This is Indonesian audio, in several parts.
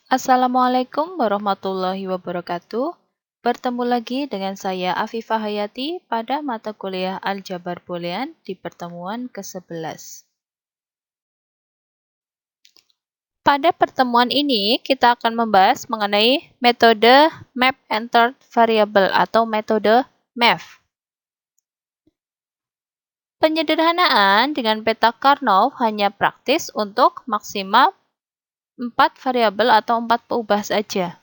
Assalamualaikum warahmatullahi wabarakatuh. Bertemu lagi dengan saya Afifah Hayati pada mata kuliah Aljabar Boolean di pertemuan ke-11. Pada pertemuan ini, kita akan membahas mengenai metode Map Entered Variable atau metode MEV. Penyederhanaan dengan peta Karnaugh hanya praktis untuk maksimal 4 variabel atau 4 peubah saja.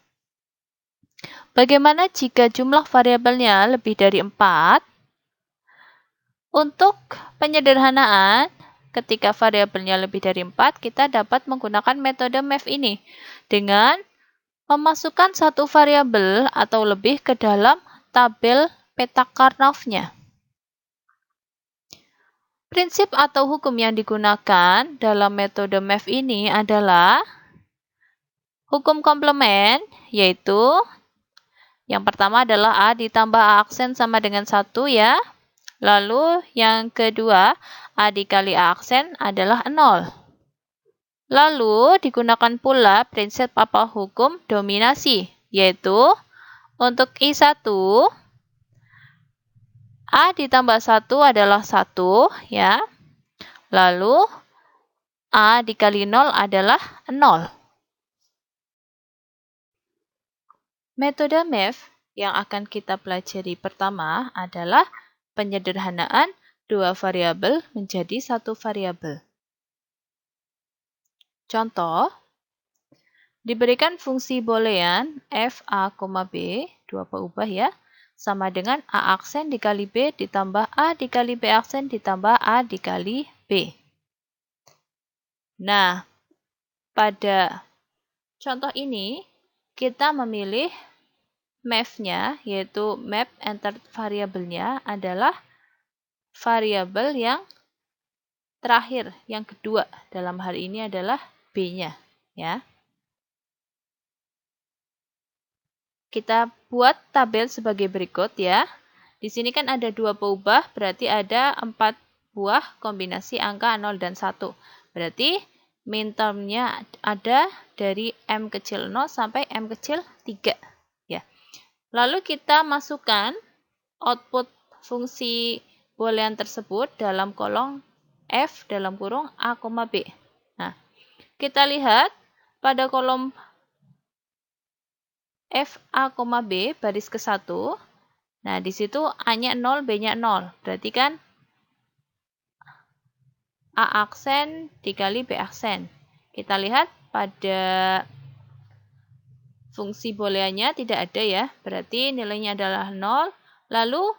Bagaimana jika jumlah variabelnya lebih dari 4? Untuk penyederhanaan, ketika variabelnya lebih dari 4, kita dapat menggunakan metode MEV ini dengan memasukkan satu variabel atau lebih ke dalam tabel peta Karnaugh-nya. Prinsip atau hukum yang digunakan dalam metode MEV ini adalah hukum komplement, yaitu yang pertama adalah A ditambah A aksen sama dengan 1 ya. Lalu yang kedua, A dikali A aksen adalah 0. Lalu digunakan pula prinsip apa hukum dominasi, yaitu untuk I1, A ditambah 1 adalah 1 ya. Lalu A dikali 0 adalah 0. Metode MEV yang akan kita pelajari pertama adalah penyederhanaan dua variabel menjadi satu variabel. Contoh, diberikan fungsi boolean f a, b, dua peubah ya, sama dengan a aksen dikali b ditambah a dikali b aksen ditambah a dikali b. Nah, pada contoh ini, kita memilih MEV-nya, yaitu map entered variabelnya adalah variabel yang terakhir, yang kedua. Dalam hal ini adalah B-nya. Ya. Kita buat tabel sebagai berikut ya. Di sini kan ada dua peubah, berarti ada 4 buah kombinasi angka 0 dan 1. Berarti min term-nya ada dari M kecil 0 sampai M kecil 3. Ya. Lalu kita masukkan output fungsi boolean tersebut dalam kolom F dalam kurung A, B. Nah, kita lihat pada kolom F, A, B baris ke-1. Nah, di situ A-nya 0, B-nya 0. Berarti kan A aksen dikali B aksen. Kita lihat pada fungsi booleannya tidak ada ya. Berarti nilainya adalah 0. Lalu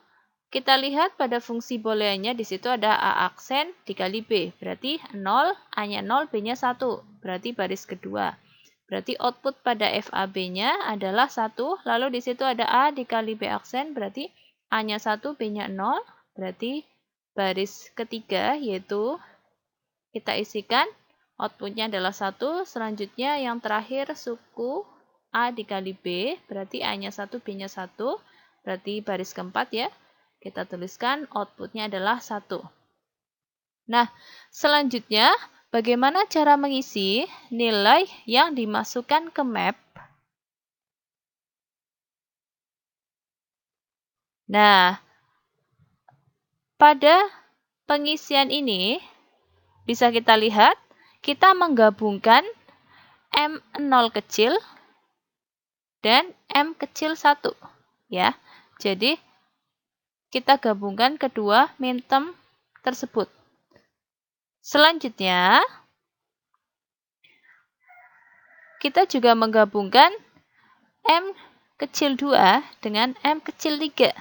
kita lihat pada fungsi booleannya di situ ada A aksen dikali B. Berarti 0, A-nya 0, B-nya 1. Berarti baris kedua. Berarti output pada FAB-nya adalah 1. Lalu di situ ada A dikali B aksen. Berarti A-nya 1, B-nya 0. Berarti baris ketiga yaitu kita isikan outputnya adalah 1. Selanjutnya yang terakhir suku A dikali B, berarti A-nya 1, B-nya 1. Berarti baris keempat ya. Kita tuliskan outputnya adalah 1. Nah, selanjutnya bagaimana cara mengisi nilai yang dimasukkan ke map? Nah, pada pengisian ini bisa kita lihat, kita menggabungkan M0 kecil dan M kecil 1. Ya. Jadi, kita gabungkan kedua min term tersebut. Selanjutnya, kita juga menggabungkan M kecil 2 dengan M kecil 3.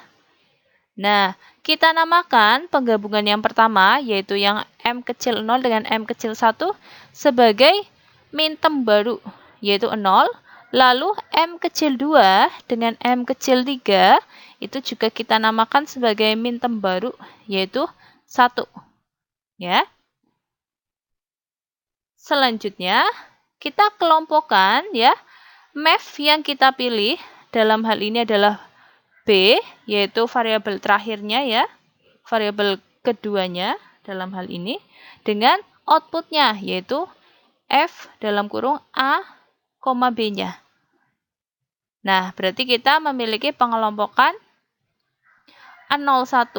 Nah, kita namakan penggabungan yang pertama, yaitu yang M kecil 0 dengan M kecil 1, sebagai min term baru, yaitu 0. Lalu M kecil 2 dengan M kecil 3, itu juga kita namakan sebagai min term baru, yaitu 1. Ya. Selanjutnya, kita kelompokkan ya, MEV yang kita pilih dalam hal ini adalah B, yaitu variabel terakhirnya ya, variabel keduanya dalam hal ini, dengan outputnya, yaitu F dalam kurung A, B-nya. Nah, berarti kita memiliki pengelompokan 01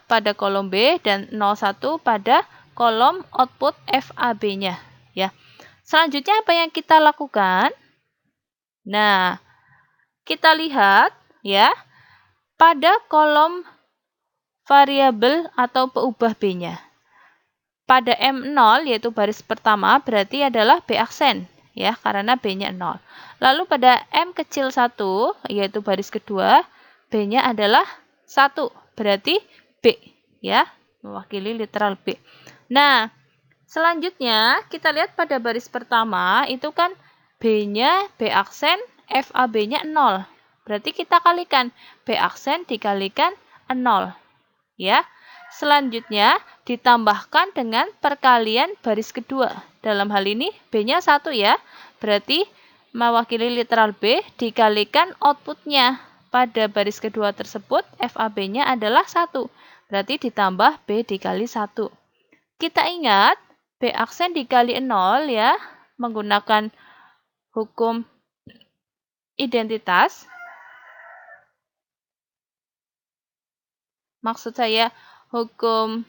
pada kolom B dan 01 pada kolom output FAB-nya. Ya. Selanjutnya apa yang kita lakukan? Nah, kita lihat ya pada kolom variabel atau peubah B-nya. Pada M0 yaitu baris pertama berarti adalah B aksen ya karena B-nya 0. Lalu pada M kecil 1 yaitu baris kedua B-nya adalah 1 berarti B ya mewakili literal B. Nah, selanjutnya kita lihat pada baris pertama itu kan B-nya B aksen FAB-nya 0. Berarti kita kalikan B aksen dikalikan 0 ya. Selanjutnya ditambahkan dengan perkalian baris kedua. Dalam hal ini B-nya 1 ya. Berarti mewakili literal B dikalikan outputnya. Pada baris kedua tersebut FAB-nya adalah 1. Berarti ditambah B dikali 1. Kita ingat B aksen dikali 0 ya. Menggunakan hukum identitas. Maksud saya hukum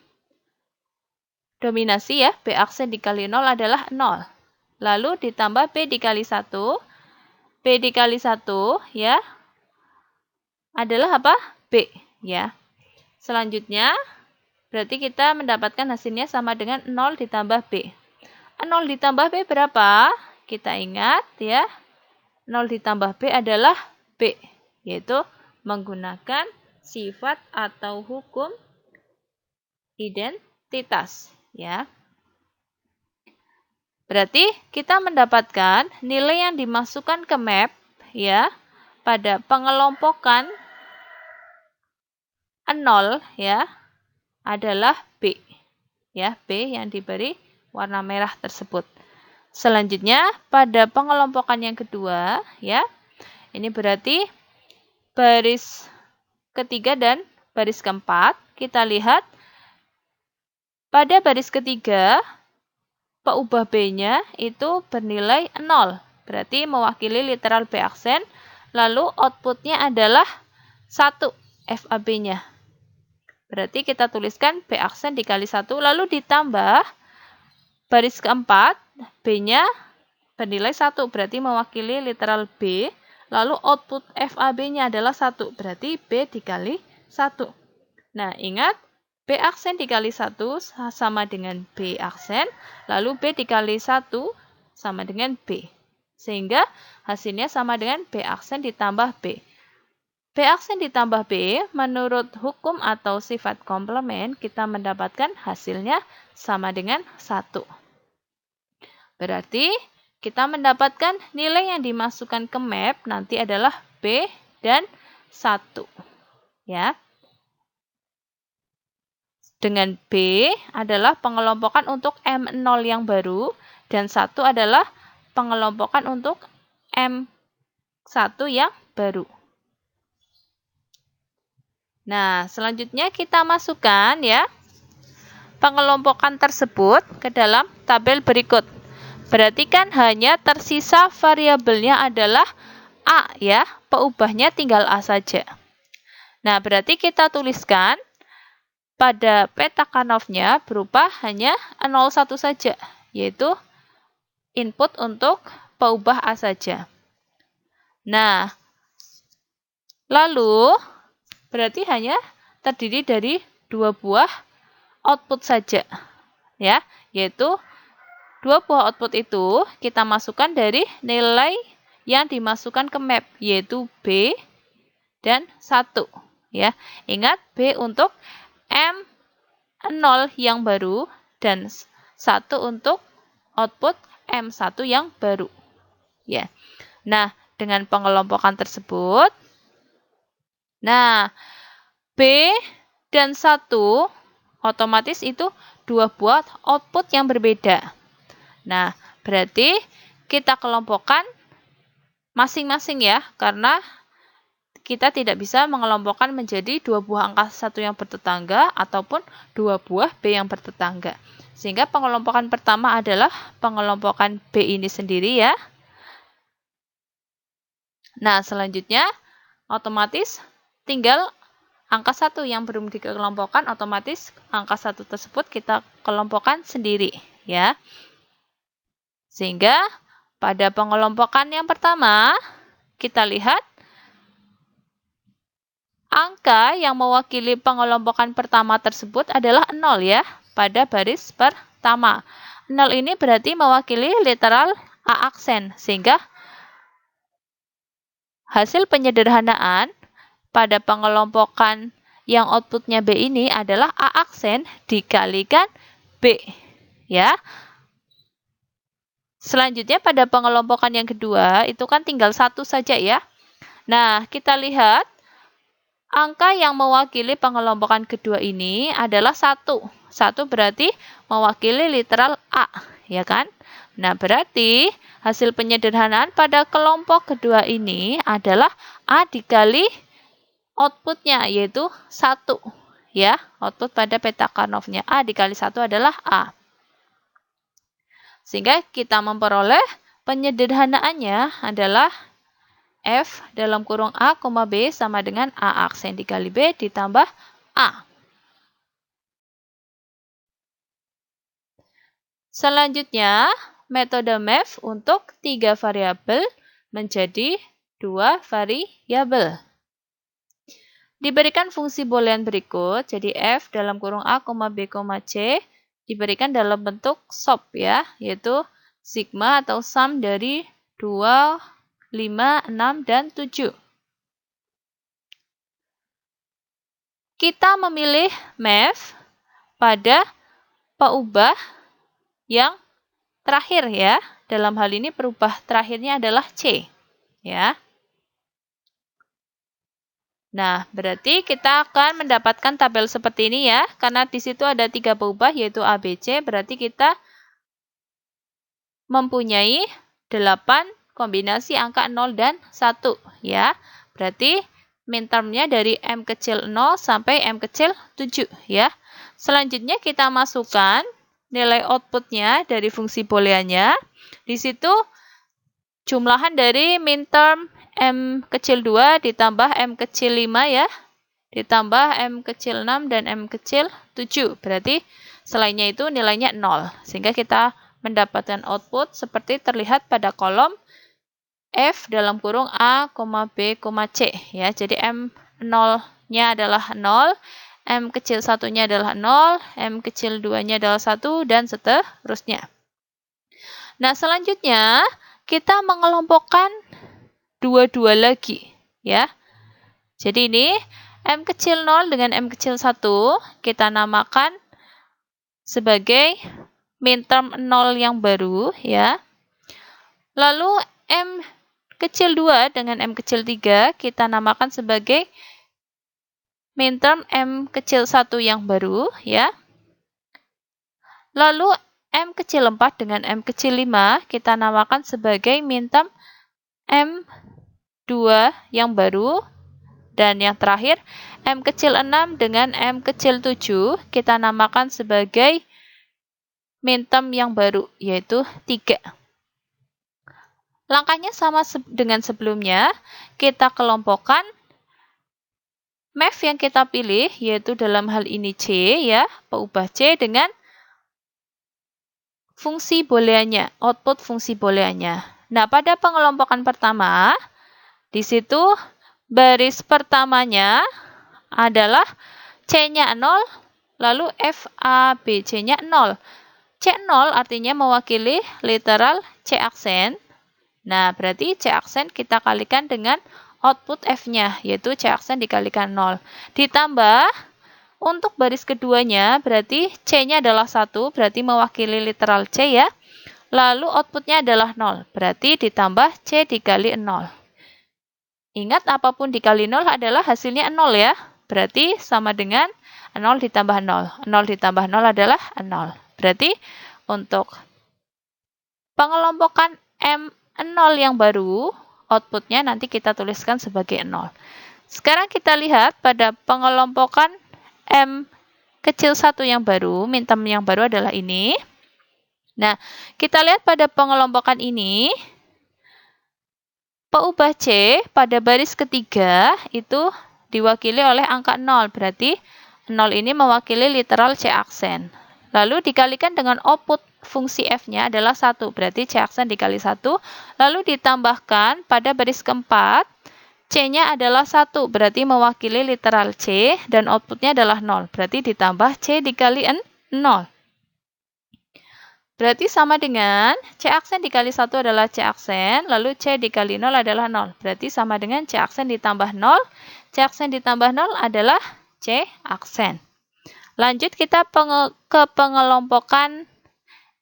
dominasi ya, B aksen dikali 0 adalah 0. Lalu ditambah B dikali 1. B dikali 1 ya adalah apa? B ya. Selanjutnya berarti kita mendapatkan hasilnya sama dengan 0 ditambah B. 0 ditambah B berapa? Kita ingat ya. 0 ditambah B adalah B, yaitu menggunakan sifat atau hukum identitas ya. Berarti kita mendapatkan nilai yang dimasukkan ke map ya pada pengelompokan 0 ya adalah B. Ya, B yang diberi warna merah tersebut. Selanjutnya pada pengelompokan yang kedua ya. Ini berarti baris ketiga dan baris keempat. Kita lihat pada baris ketiga, peubah B-nya itu bernilai 0. Berarti mewakili literal B aksen. Lalu outputnya adalah 1 FAB-nya. Berarti kita tuliskan B aksen dikali 1. Lalu ditambah baris keempat, B-nya bernilai 1. Berarti mewakili literal B. Lalu output FAB-nya adalah 1. Berarti B dikali 1. Nah, ingat. B aksen dikali 1 sama dengan B aksen, lalu B dikali 1 sama dengan B. Sehingga hasilnya sama dengan B aksen ditambah B. B aksen ditambah B, menurut hukum atau sifat komplement, kita mendapatkan hasilnya sama dengan 1. Berarti kita mendapatkan nilai yang dimasukkan ke map nanti adalah B dan 1. Ya. Dengan B adalah pengelompokan untuk M0 yang baru dan 1 adalah pengelompokan untuk M1 yang baru. Nah, selanjutnya kita masukkan ya pengelompokan tersebut ke dalam tabel berikut. Berarti kan hanya tersisa variabelnya adalah A ya, peubahnya tinggal A saja. Nah, berarti kita tuliskan pada peta Karnaugh-nya berupa hanya 01 saja, yaitu input untuk peubah A saja. Nah, lalu berarti hanya terdiri dari 2 buah output saja, ya, yaitu 2 buah output itu kita masukkan dari nilai yang dimasukkan ke map, yaitu B dan 1. Ya, ingat B untuk M0 yang baru dan 1 untuk output M1 yang baru. Ya. Nah, dengan pengelompokan tersebut, nah, B dan 1 otomatis itu 2 buah output yang berbeda. Nah, berarti kita kelompokkan masing-masing ya, karena kita tidak bisa mengelompokkan menjadi 2 buah angka 1 yang bertetangga ataupun 2 buah B yang bertetangga. Sehingga pengelompokan pertama adalah pengelompokan B ini sendiri ya. Nah, selanjutnya otomatis tinggal angka 1 yang belum dikelompokkan, otomatis angka 1 tersebut kita kelompokkan sendiri, ya. Sehingga pada pengelompokan yang pertama, kita lihat angka yang mewakili pengelompokan pertama tersebut adalah 0 ya, pada baris pertama. 0 ini berarti mewakili literal A aksen, sehingga hasil penyederhanaan pada pengelompokan yang outputnya B ini adalah A aksen dikalikan B. Ya. Selanjutnya pada pengelompokan yang kedua, itu kan tinggal 1 saja ya. Nah, kita lihat angka yang mewakili pengelompokan kedua ini adalah 1. 1 berarti mewakili literal A, ya kan? Nah, berarti hasil penyederhanaan pada kelompok kedua ini adalah A dikali outputnya, yaitu 1. Ya, output pada peta Karnoffnya A dikali 1 adalah A. Sehingga kita memperoleh penyederhanaannya adalah F dalam kurung A, B sama dengan A aksen dikali B ditambah A. Selanjutnya, metode math untuk 3 variabel menjadi 2 variabel. Diberikan fungsi boolean berikut, jadi F dalam kurung A, B, C, diberikan dalam bentuk SOP ya, yaitu sigma atau sum dari 2, 5, 6, dan 7. Kita memilih math pada peubah yang terakhir ya. Dalam hal ini perubah terakhirnya adalah C. Ya. Nah, berarti kita akan mendapatkan tabel seperti ini ya. Karena di situ ada 3 peubah yaitu A, B, C. Berarti kita mempunyai 8 kombinasi angka 0 dan 1. Ya. Berarti mintermnya dari M kecil 0 sampai M kecil 7. Ya. Selanjutnya kita masukkan nilai outputnya dari fungsi booleannya. Di situ jumlahan dari minterm M kecil 2 ditambah M kecil 5 ya. Ditambah M kecil 6 dan M kecil 7. Berarti selainnya itu nilainya 0. Sehingga kita mendapatkan output seperti terlihat pada kolom F dalam kurung A, B, C. Ya, jadi M0-nya adalah 0. M kecil 1-nya adalah 0, M kecil 2-nya adalah 1, dan seterusnya. Nah, selanjutnya kita mengelompokkan dua-dua lagi. Ya. Jadi ini M kecil 0 dengan M kecil 1 kita namakan sebagai minterm 0 yang baru. Ya. Lalu M kecil 2 dengan M kecil 3 kita namakan sebagai minterm M kecil 1 yang baru, ya. Lalu M kecil 4 dengan M kecil 5 kita namakan sebagai minterm M2 yang baru. Dan yang terakhir, M kecil 6 dengan M kecil 7 kita namakan sebagai minterm yang baru, yaitu 3. Langkahnya sama dengan sebelumnya, kita kelompokkan math yang kita pilih, yaitu dalam hal ini C, ya, peubah C dengan fungsi booleannya, output fungsi booleannya. Nah, pada pengelompokan pertama, di situ baris pertamanya adalah C-nya 0, lalu FABC-nya 0. C0 artinya mewakili literal C aksen. Nah, berarti C aksen kita kalikan dengan output F-nya, yaitu C aksen dikalikan 0. Ditambah, untuk baris keduanya, berarti C-nya adalah 1, berarti mewakili literal C ya. Lalu outputnya adalah 0, berarti ditambah C dikali 0. Ingat, apapun dikali 0 adalah hasilnya 0 ya. Berarti sama dengan 0 ditambah 0. 0 ditambah 0 adalah 0. Berarti untuk pengelompokan M0 yang baru, outputnya nanti kita tuliskan sebagai 0. Sekarang kita lihat pada pengelompokan M kecil 1 yang baru, minterm yang baru adalah ini. Nah, kita lihat pada pengelompokan ini, Peubah C pada baris ketiga itu diwakili oleh angka 0, berarti 0 ini mewakili literal C aksen. Lalu dikalikan dengan output fungsi F-nya adalah 1, berarti C aksen dikali 1. Lalu ditambahkan pada baris keempat, C-nya adalah 1, berarti mewakili literal C, dan outputnya adalah 0, berarti ditambah C dikali 0. Berarti sama dengan C aksen dikali 1 adalah C aksen, lalu C dikali 0 adalah 0. Berarti sama dengan C aksen ditambah 0, C aksen ditambah 0 adalah C aksen. Lanjut kita ke pengelompokan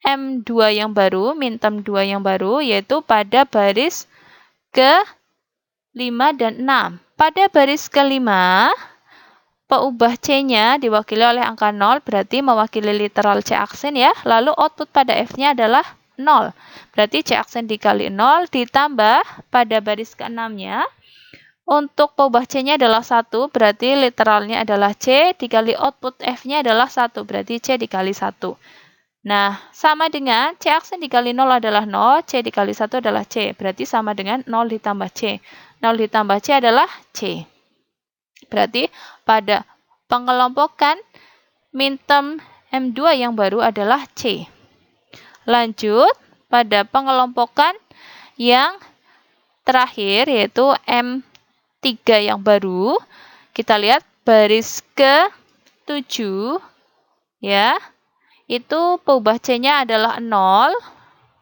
M2 yang baru, minterm 2 yang baru, yaitu pada baris ke-5 dan 6. Pada baris ke-5, peubah C-nya diwakili oleh angka 0, berarti mewakili literal C aksen ya. Lalu output pada F-nya adalah 0. Berarti C aksen dikali 0 ditambah pada baris ke-6-nya. Untuk peubah C-nya adalah 1, berarti literalnya adalah C, dikali output F-nya adalah 1, berarti C dikali 1. Nah, sama dengan C aksen dikali 0 adalah 0, C dikali 1 adalah C. Berarti sama dengan 0 ditambah C. 0 ditambah C adalah C. Berarti pada pengelompokan minterm M2 yang baru adalah C. Lanjut pada pengelompokan yang terakhir yaitu M3 yang baru. Kita lihat baris ke-7 ya. Itu peubah C-nya adalah 0,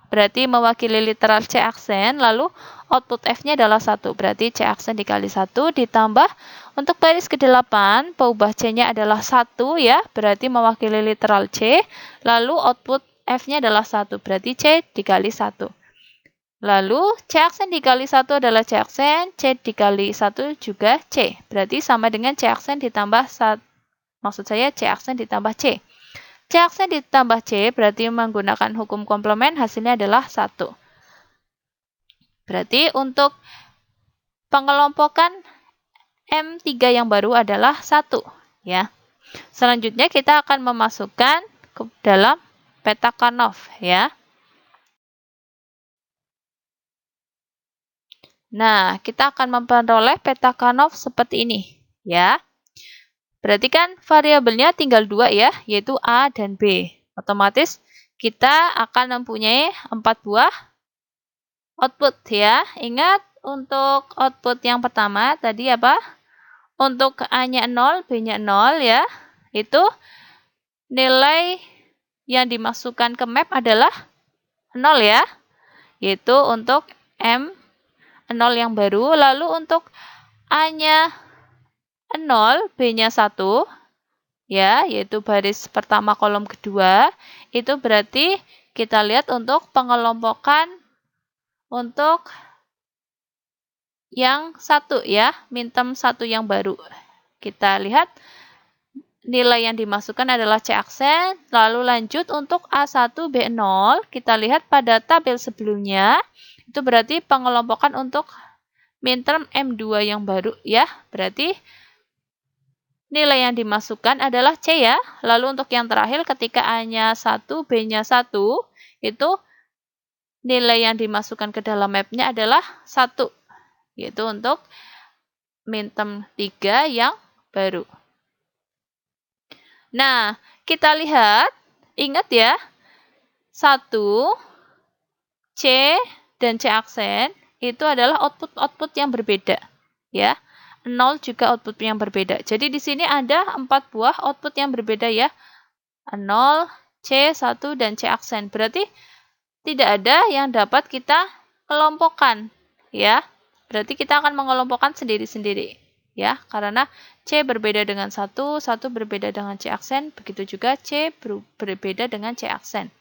berarti mewakili literal C aksen, lalu output F-nya adalah 1, berarti C aksen dikali 1 ditambah untuk baris ke-8, peubah C-nya adalah 1 ya, berarti mewakili literal C, lalu output F-nya adalah 1, berarti C dikali 1. Lalu C aksen dikali 1 adalah C aksen, C dikali 1 juga C, berarti sama dengan C aksen ditambah 1, maksud saya C aksen ditambah C. C aksen ditambah C berarti menggunakan hukum komplement hasilnya adalah 1. Berarti untuk pengelompokan M3 yang baru adalah 1 ya. Selanjutnya kita akan memasukkan ke dalam peta Karnaugh ya. Nah, kita akan memperoleh peta Karnaugh seperti ini ya. Berarti kan variabelnya tinggal 2 ya, yaitu A dan B. Otomatis kita akan mempunyai 4 buah output ya. Ingat untuk output yang pertama tadi apa? Untuk A-nya 0, B-nya 0 ya. Itu nilai yang dimasukkan ke map adalah 0 ya. Yaitu untuk M0 yang baru. Lalu untuk A-nya 0, B-nya 1, ya, yaitu baris pertama kolom kedua, itu berarti kita lihat untuk pengelompokan untuk yang 1 ya, minterm 1 yang baru. Kita lihat nilai yang dimasukkan adalah C aksen, lalu lanjut untuk A1, B0, kita lihat pada tabel sebelumnya, itu berarti pengelompokan untuk minterm M2 yang baru ya, berarti nilai yang dimasukkan adalah C ya. Lalu untuk yang terakhir ketika A-nya 1, B-nya 1, itu nilai yang dimasukkan ke dalam map-nya adalah 1. Yaitu untuk minterm 3 yang baru. Nah, kita lihat, ingat ya, 1, C, dan C aksen itu adalah output-output yang berbeda. Ya. 0 juga output yang berbeda. Jadi di sini ada 4 buah output yang berbeda ya. 0, C, 1, dan C aksen. Berarti tidak ada yang dapat kita kelompokkan ya. Berarti kita akan mengelompokkan sendiri-sendiri ya. Karena C berbeda dengan 1, 1 berbeda dengan C aksen, begitu juga C berbeda dengan C aksen.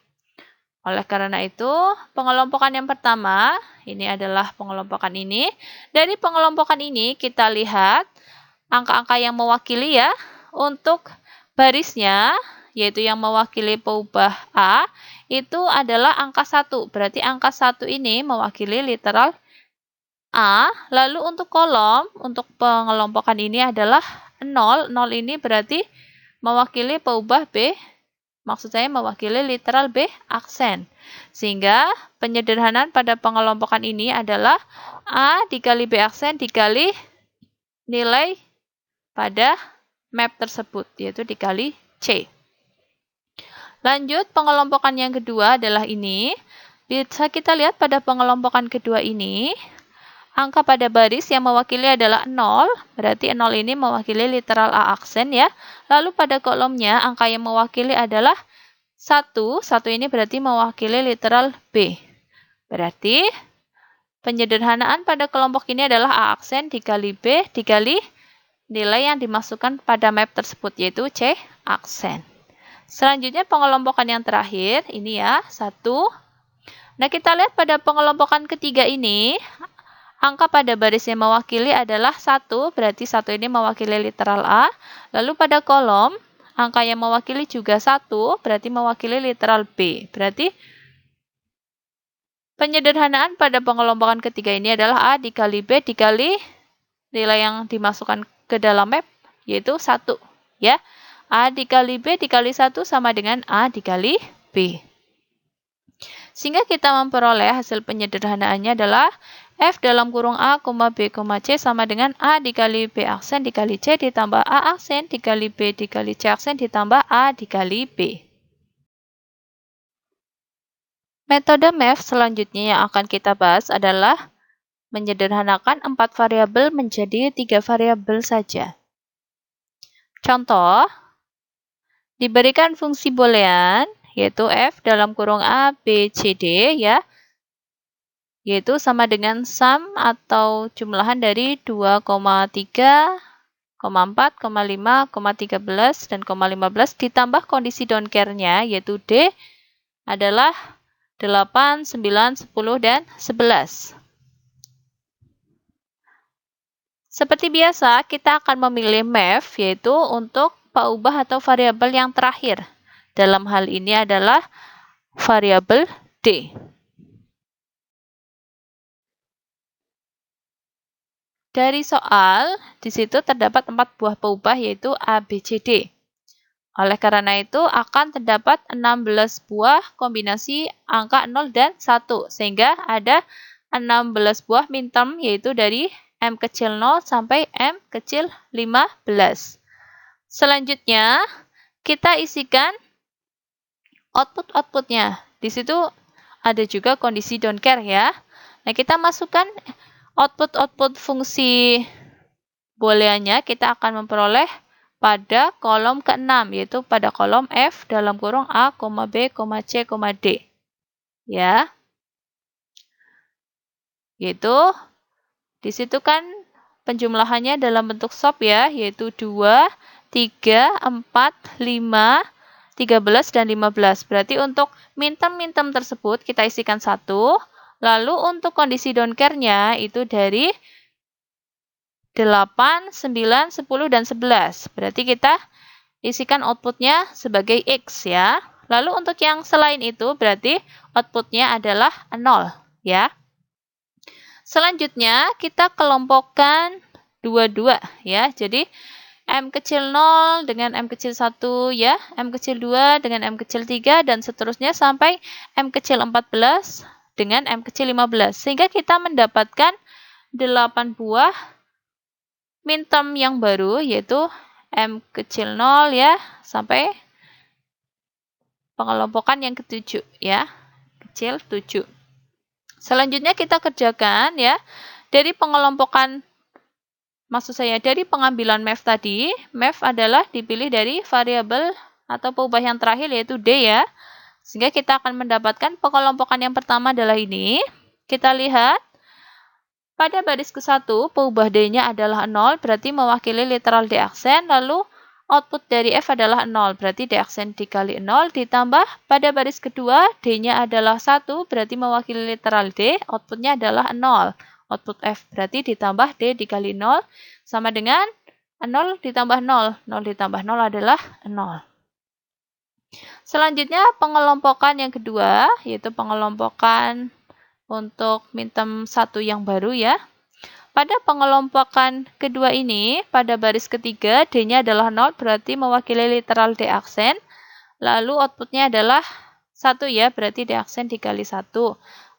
Oleh karena itu, pengelompokan yang pertama, ini adalah pengelompokan ini. Dari pengelompokan ini, kita lihat angka-angka yang mewakili ya. Untuk barisnya, yaitu yang mewakili peubah A, itu adalah angka 1. Berarti angka 1 ini mewakili literal A. Lalu untuk kolom, untuk pengelompokan ini adalah 0. 0 ini berarti mewakili peubah B. Maksud saya mewakili literal B aksen. Sehingga penyederhanaan pada pengelompokan ini adalah A dikali B aksen dikali nilai pada map tersebut, yaitu dikali C. Lanjut, pengelompokan yang kedua adalah ini. Bisa kita lihat pada pengelompokan kedua ini, angka pada baris yang mewakili adalah 0, berarti 0 ini mewakili literal A aksen ya. Lalu pada kolomnya, angka yang mewakili adalah 1 ini berarti mewakili literal B. Berarti, penyederhanaan pada kelompok ini adalah A aksen dikali B dikali nilai yang dimasukkan pada map tersebut, yaitu C aksen. Selanjutnya pengelompokan yang terakhir, ini ya, 1. Nah, kita lihat pada pengelompokan ketiga ini, angka pada baris yang mewakili adalah 1, berarti 1 ini mewakili literal A. Lalu pada kolom, angka yang mewakili juga 1, berarti mewakili literal B. Berarti, penyederhanaan pada pengelompokan ketiga ini adalah A dikali B dikali nilai yang dimasukkan ke dalam map, yaitu 1. Ya. A dikali B dikali 1 sama dengan A dikali B. Sehingga kita memperoleh hasil penyederhanaannya adalah F dalam kurung A, B, C sama dengan A dikali B aksen dikali C ditambah A aksen dikali B dikali C aksen ditambah A dikali B. Metode math selanjutnya yang akan kita bahas adalah menyederhanakan 4 variabel menjadi 3 variabel saja. Contoh, diberikan fungsi boolean, yaitu F dalam kurung A, B, C, D, ya, yaitu sama dengan sum atau jumlahan dari 2,3, 4, 5, 13, dan 15 ditambah kondisi don't care-nya, yaitu D adalah 8, 9, 10, dan 11. Seperti biasa, kita akan memilih math, yaitu untuk paubah atau variabel yang terakhir. Dalam hal ini adalah variabel D. Dari soal, di situ terdapat 4 buah paubah, yaitu A, B, C, D. Oleh karena itu, akan terdapat 16 buah kombinasi angka 0 dan 1, sehingga ada 16 buah minterm, yaitu dari M kecil 0 sampai M kecil 15. Selanjutnya, kita isikan output-outputnya. Di situ ada juga kondisi don't care ya. Nah, kita masukkan output-output fungsi booleannya, kita akan memperoleh pada kolom ke-6, yaitu pada kolom F dalam kurung A, B, C, D. Ya. Yaitu, di situ kan penjumlahannya dalam bentuk SOP ya, yaitu 2, 3, 4, 5, 13, dan 15. Berarti untuk minterm tersebut kita isikan 1. Lalu untuk kondisi don't care-nya itu dari 8, 9, 10, dan 11. Berarti kita isikan outputnya sebagai X ya. Lalu untuk yang selain itu berarti outputnya adalah 0 ya. Selanjutnya kita kelompokkan 2 ya. Jadi M kecil 0 dengan M kecil 1 ya, M kecil 2 dengan M kecil 3, dan seterusnya sampai M kecil 14 dengan M kecil 15. Sehingga kita mendapatkan 8 buah minterm yang baru, yaitu M kecil 0 ya, sampai pengelompokan yang ke-7 ya, kecil 7. Selanjutnya kita kerjakan ya, dari pengelompokan, maksud saya dari pengambilan math tadi, math adalah dipilih dari variabel atau paubah yang terakhir, yaitu D ya. Sehingga kita akan mendapatkan pengelompokan yang pertama adalah ini. Kita lihat, pada baris ke-1, paubah D-nya adalah 0, berarti mewakili literal D aksen, lalu output dari F adalah 0, berarti D aksen dikali 0, ditambah pada baris kedua, D-nya adalah 1, berarti mewakili literal D, outputnya adalah 0. Output F berarti ditambah D dikali 0 sama dengan 0 ditambah 0. 0 ditambah 0 adalah 0. Selanjutnya pengelompokan yang kedua, yaitu pengelompokan untuk minterm 1 yang baru ya. Pada pengelompokan kedua ini, pada baris ketiga, D-nya adalah 0, berarti mewakili literal D aksen. Lalu outputnya adalah 1 ya, berarti D aksen dikali 1.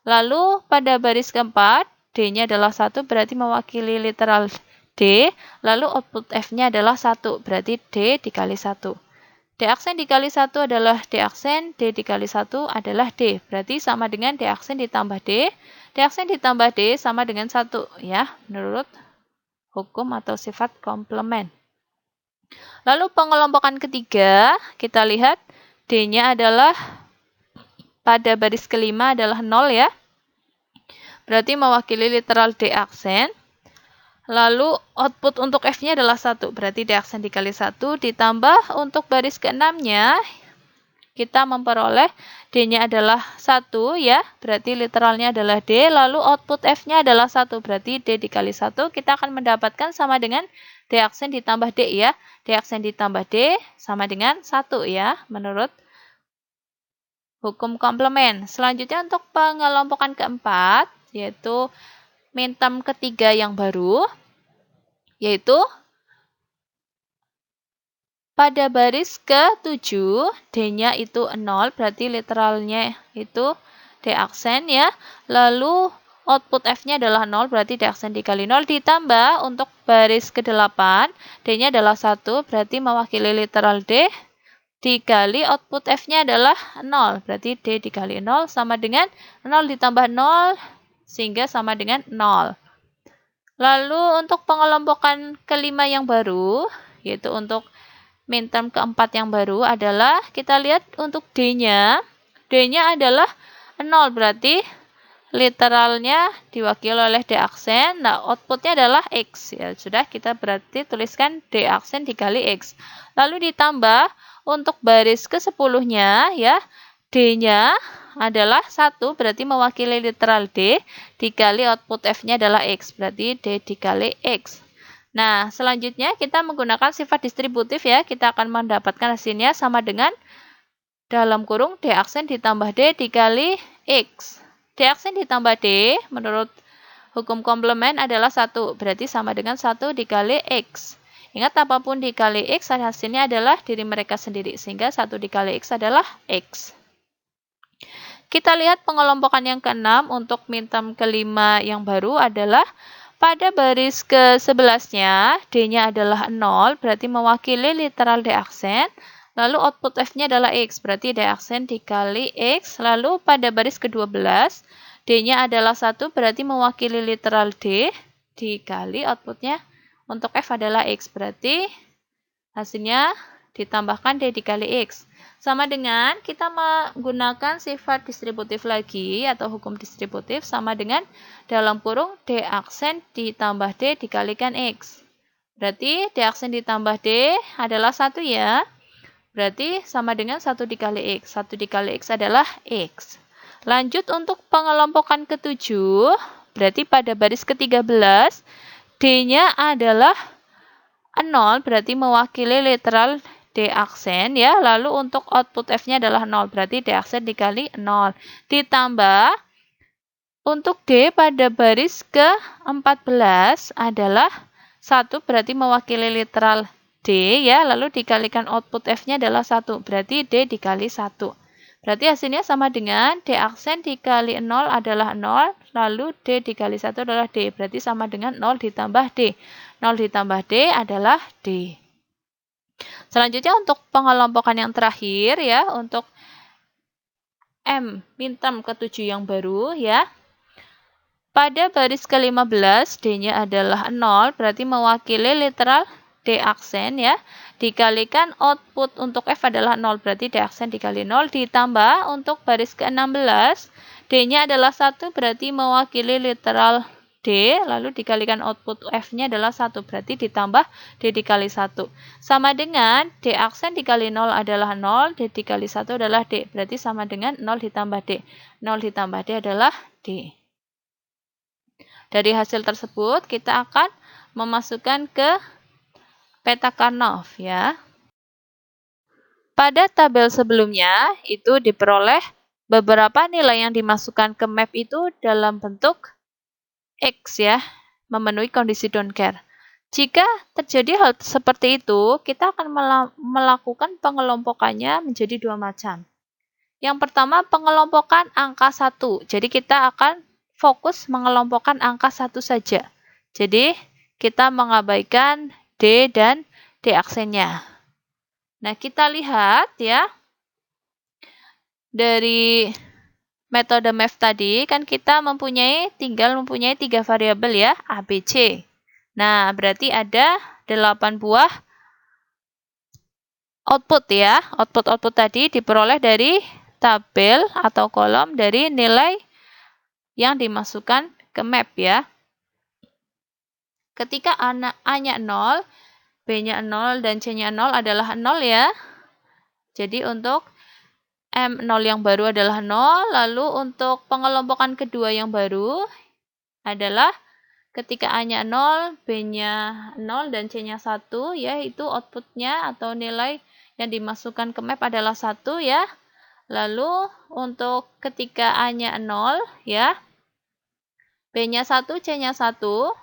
Lalu pada baris keempat, D-nya adalah 1, berarti mewakili literal D, lalu output F-nya adalah 1, berarti D dikali 1. D aksen dikali 1 adalah D aksen, D dikali 1 adalah D, berarti sama dengan D aksen ditambah D, D aksen ditambah D sama dengan 1, ya, menurut hukum atau sifat komplement. Lalu pengelompokan ketiga, kita lihat D-nya adalah pada baris kelima adalah 0 ya. Berarti mewakili literal D aksen. Lalu output untuk F-nya adalah 1. Berarti D aksen dikali 1 ditambah untuk baris ke-6-nya. Kita memperoleh D-nya adalah 1 ya. Berarti literalnya adalah D. Lalu output F-nya adalah 1. Berarti D dikali 1. Kita akan mendapatkan sama dengan D aksen ditambah D ya. D aksen ditambah D sama dengan 1 ya. Menurut hukum komplement. Selanjutnya untuk pengelompokan keempat, yaitu minterm ketiga yang baru, yaitu pada baris ke-7, D-nya itu 0, berarti literalnya itu D aksen ya. Lalu output F-nya adalah 0, berarti D aksen dikali 0, ditambah untuk baris ke-8, D-nya adalah 1, berarti mewakili literal D, dikali output F-nya adalah 0. Berarti D dikali 0 sama dengan 0 ditambah 0, sehingga sama dengan 0. Lalu untuk pengelompokan kelima yang baru, yaitu untuk minterm keempat yang baru adalah, kita lihat untuk D-nya. D-nya adalah 0, berarti literalnya diwakili oleh D aksen. Nah, outputnya adalah X. Ya, sudah kita berarti tuliskan D aksen dikali X. Lalu ditambah untuk baris ke-10-nya ya, D-nya adalah 1, berarti mewakili literal D, dikali output F-nya adalah X, berarti D dikali X. Nah, selanjutnya kita menggunakan sifat distributif ya, kita akan mendapatkan hasilnya sama dengan dalam kurung D aksen ditambah D dikali X. D aksen ditambah D menurut hukum komplement adalah 1, berarti sama dengan 1 dikali X. Ingat, apapun dikali X, hasilnya adalah diri mereka sendiri, sehingga 1 dikali X adalah X. Kita lihat pengelompokan yang ke-6 untuk minterm kelima yang baru adalah pada baris ke-11-nya, D-nya adalah 0, berarti mewakili literal D aksen. Lalu output F-nya adalah X, berarti D aksen dikali X. Lalu pada baris ke-12, D-nya adalah 1, berarti mewakili literal D, dikali outputnya untuk F adalah X, berarti hasilnya ditambahkan D dikali X. Sama dengan kita menggunakan sifat distributif lagi atau hukum distributif, sama dengan dalam kurung D aksen ditambah D dikalikan X. Berarti D aksen ditambah D adalah 1 ya. Berarti sama dengan 1 dikali X. 1 dikali X adalah X. Lanjut untuk pengelompokan ke-7, berarti pada baris ke-13, D-nya adalah 0, berarti mewakili literal D aksen ya. Lalu untuk output F-nya adalah 0, berarti D aksen dikali 0. Ditambah untuk D pada baris ke-14 adalah 1, berarti mewakili literal D ya. Lalu dikalikan output F-nya adalah 1, berarti D dikali 1. Berarti hasilnya sama dengan D aksen dikali 0 adalah 0, lalu D dikali 1 adalah D. Berarti sama dengan 0 ditambah D. 0 ditambah D adalah D. Selanjutnya untuk pengelompokan yang terakhir ya, untuk M minterm ke-7 yang baru ya. Pada baris ke-15, D-nya adalah 0, berarti mewakili literal D aksen ya. Dikalikan output untuk F adalah 0, berarti D aksen dikali 0, ditambah untuk baris ke-16, D-nya adalah 1, berarti mewakili literal D, lalu dikalikan output F-nya adalah 1, berarti ditambah D dikali 1. Sama dengan D aksen dikali 0 adalah 0, D dikali 1 adalah D, berarti sama dengan 0 ditambah D. 0 ditambah D adalah D. Dari hasil tersebut, kita akan memasukkan ke peta Karnaugh ya. Pada tabel sebelumnya itu diperoleh beberapa nilai yang dimasukkan ke map itu dalam bentuk X ya, memenuhi kondisi don't care. Jika terjadi hal seperti itu, kita akan melakukan pengelompokannya menjadi 2 macam. Yang pertama, pengelompokan angka 1. Jadi kita akan fokus mengelompokkan angka 1 saja. Jadi kita mengabaikan D dan D aksennya. Nah, kita lihat ya, dari metode math tadi kan kita tinggal mempunyai 3 variabel ya, A, B, C. Nah, berarti ada 8 buah output ya. Output-output tadi diperoleh dari tabel atau kolom dari nilai yang dimasukkan ke map ya. Ketika A-nya 0, B-nya 0, dan C-nya 0 adalah 0 ya. Jadi untuk M0 yang baru adalah 0, lalu untuk pengelompokan kedua yang baru adalah ketika A-nya 0, B-nya 0, dan C-nya 1, yaitu outputnya atau nilai yang dimasukkan ke map adalah 1 ya. Lalu untuk ketika A-nya 0 ya, B-nya 1, C-nya 1,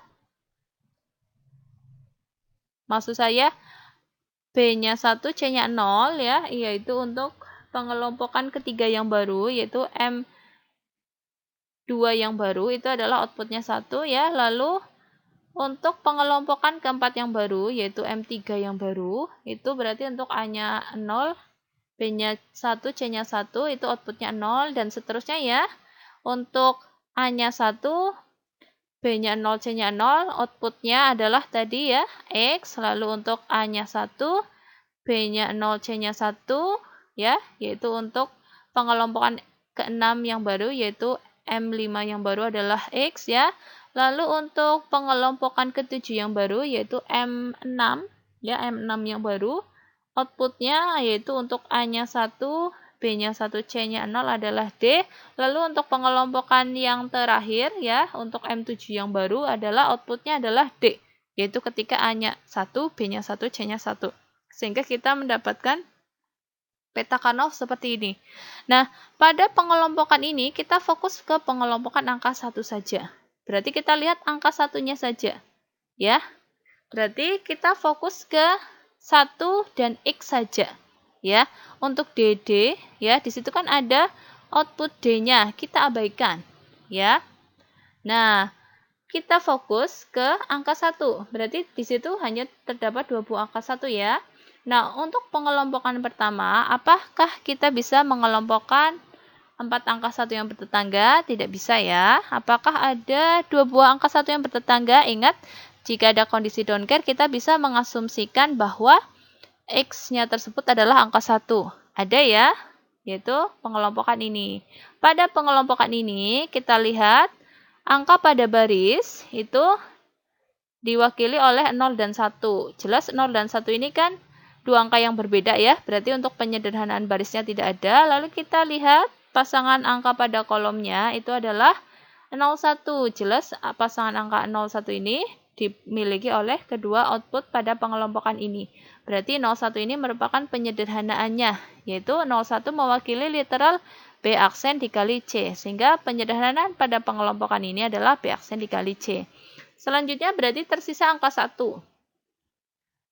maksud saya B-nya 1, C-nya 0 ya, yaitu untuk pengelompokan ketiga yang baru, yaitu M2 yang baru, itu adalah outputnya 1 ya. Lalu untuk pengelompokan keempat yang baru, yaitu M3 yang baru, itu berarti untuk A-nya 0, B-nya 1, C-nya 1, itu outputnya 0, dan seterusnya ya. Untuk A-nya 1, B-nya 0, C-nya 0, outputnya adalah tadi ya, X. Lalu untuk A-nya 1, B-nya 0, C-nya 1, ya, yaitu untuk pengelompokan ke-6 yang baru, yaitu M5 yang baru adalah X ya. Lalu untuk pengelompokan ke-7 yang baru, yaitu M6, ya, M6 yang baru, outputnya yaitu untuk A-nya 1, B-nya 1, C-nya 0 adalah D. Lalu untuk pengelompokan yang terakhir ya, untuk M7 yang baru adalah outputnya adalah D, yaitu ketika A-nya 1, B-nya 1, C-nya 1. Sehingga kita mendapatkan peta Karnaugh seperti ini. Nah, pada pengelompokan ini kita fokus ke pengelompokan angka 1 saja. Berarti kita lihat angka 1-nya saja. Ya. Berarti kita fokus ke 1 dan X saja. Ya, untuk DD ya, di situ kan ada output D-nya, kita abaikan ya. Nah, kita fokus ke angka 1. Berarti di situ hanya terdapat 2 buah angka 1 ya. Nah, untuk pengelompokan pertama, apakah kita bisa mengelompokkan 4 angka 1 yang bertetangga? Tidak bisa ya. Apakah ada 2 buah angka 1 yang bertetangga? Ingat, jika ada kondisi don't care, kita bisa mengasumsikan bahwa X-nya tersebut adalah angka 1. Ada ya, yaitu pengelompokan ini. Pada pengelompokan ini, kita lihat angka pada baris itu diwakili oleh 0 dan 1. Jelas 0 dan 1 ini kan dua angka yang berbeda ya, berarti untuk penyederhanaan barisnya tidak ada. Lalu kita lihat pasangan angka pada kolomnya itu adalah 01. Jelas pasangan angka 01 ini dimiliki oleh kedua output pada pengelompokan ini. Berarti 01 ini merupakan penyederhanaannya, yaitu 01 mewakili literal B aksen dikali C, sehingga penyederhanaan pada pengelompokan ini adalah B aksen dikali C. Selanjutnya berarti tersisa angka 1.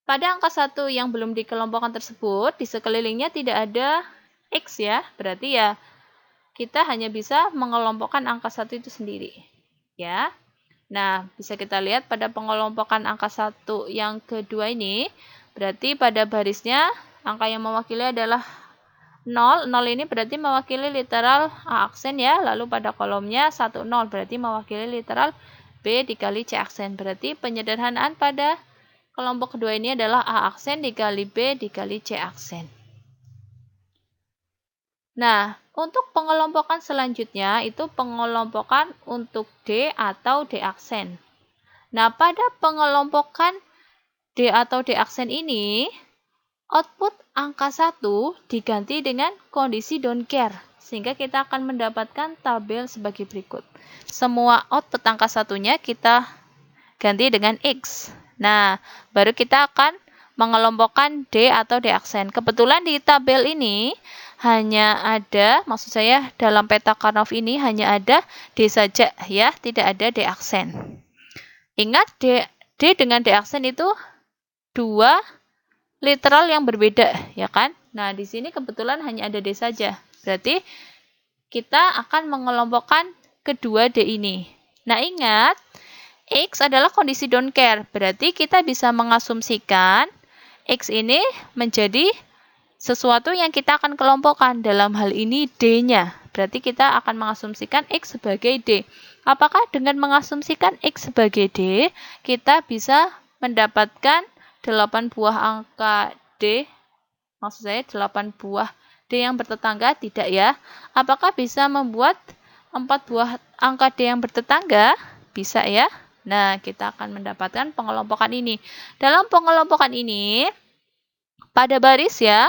Pada angka 1 yang belum dikelompokkan tersebut, di sekelilingnya tidak ada X ya, berarti ya kita hanya bisa mengelompokkan angka 1 itu sendiri. Ya. Nah, bisa kita lihat pada pengelompokan angka 1 yang kedua ini, berarti pada barisnya angka yang mewakili adalah 0. 0 ini berarti mewakili literal A aksen ya, lalu pada kolomnya 1, 0 berarti mewakili literal B dikali C aksen. Berarti penyederhanaan pada kelompok kedua ini adalah A aksen dikali B dikali C aksen. Nah, untuk pengelompokan selanjutnya itu pengelompokan untuk D atau D aksen. Nah, pada pengelompokan D atau D aksen ini, output angka 1 diganti dengan kondisi don't care, sehingga kita akan mendapatkan tabel sebagai berikut. Semua output angka 1-nya kita ganti dengan X. Nah, baru kita akan mengelompokkan D atau D aksen. Kebetulan di tabel ini hanya ada, maksud saya dalam peta Karnaugh ini hanya ada D saja ya, tidak ada D aksen. Ingat D dengan D aksen itu dua literal yang berbeda ya kan. Nah, di sini kebetulan hanya ada D saja. Berarti kita akan mengelompokkan kedua D ini. Nah, ingat, X adalah kondisi don't care. Berarti kita bisa mengasumsikan X ini menjadi sesuatu yang kita akan kelompokkan. Dalam hal ini D-nya. Berarti kita akan mengasumsikan X sebagai D. Apakah dengan mengasumsikan X sebagai D, kita bisa mendapatkan 8 buah angka D? Maksud saya 8 buah D yang bertetangga? Tidak ya. Apakah bisa membuat 4 buah angka D yang bertetangga? Bisa ya. Nah, kita akan mendapatkan pengelompokan ini. Dalam pengelompokan ini, pada baris ya,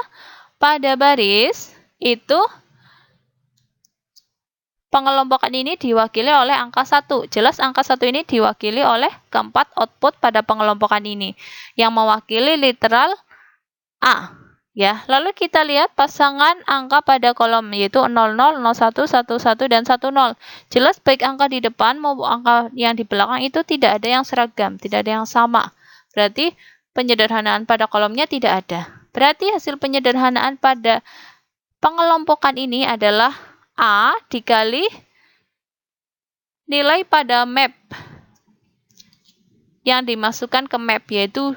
pada baris itu pengelompokan ini diwakili oleh angka 1. Jelas angka 1 ini diwakili oleh keempat output pada pengelompokan ini, yang mewakili literal A. Ya, lalu kita lihat pasangan angka pada kolom, yaitu 00, 01, 11, dan 10. Jelas baik angka di depan maupun angka yang di belakang itu tidak ada yang seragam, tidak ada yang sama. Berarti penyederhanaan pada kolomnya tidak ada. Berarti hasil penyederhanaan pada pengelompokan ini adalah A dikali nilai pada map yang dimasukkan ke map, yaitu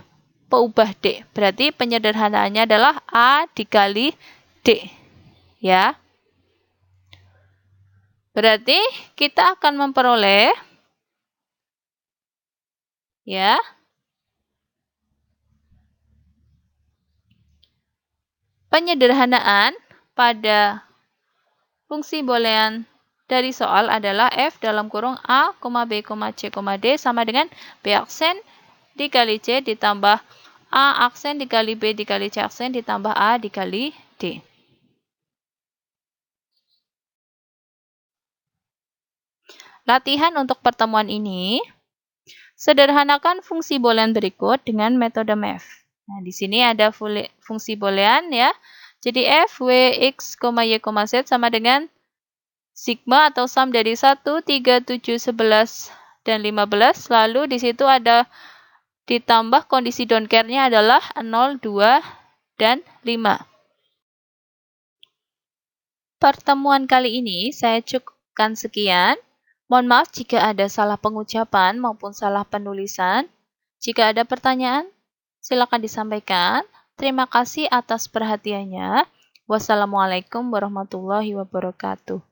peubah D. Berarti penyederhanaannya adalah A dikali D. Ya. Berarti kita akan memperoleh ya penyederhanaan pada fungsi boolean dari soal adalah F dalam kurung A, B, C, D sama dengan B aksen dikali C ditambah A aksen dikali B dikali C aksen ditambah A dikali D. Latihan untuk pertemuan ini, sederhanakan fungsi boolean berikut dengan metode MEF. Nah, di sini ada fungsi boolean ya. Jadi F, W, X, Y, Z sama dengan sigma atau sum dari 1, 3, 7, 11, dan 15. Lalu di situ ada ditambah kondisi don't care-nya adalah 0, 2, dan 5. Pertemuan kali ini saya cukupkan sekian. Mohon maaf jika ada salah pengucapan maupun salah penulisan. Jika ada pertanyaan, silakan disampaikan. Terima kasih atas perhatiannya. Wassalamualaikum warahmatullahi wabarakatuh.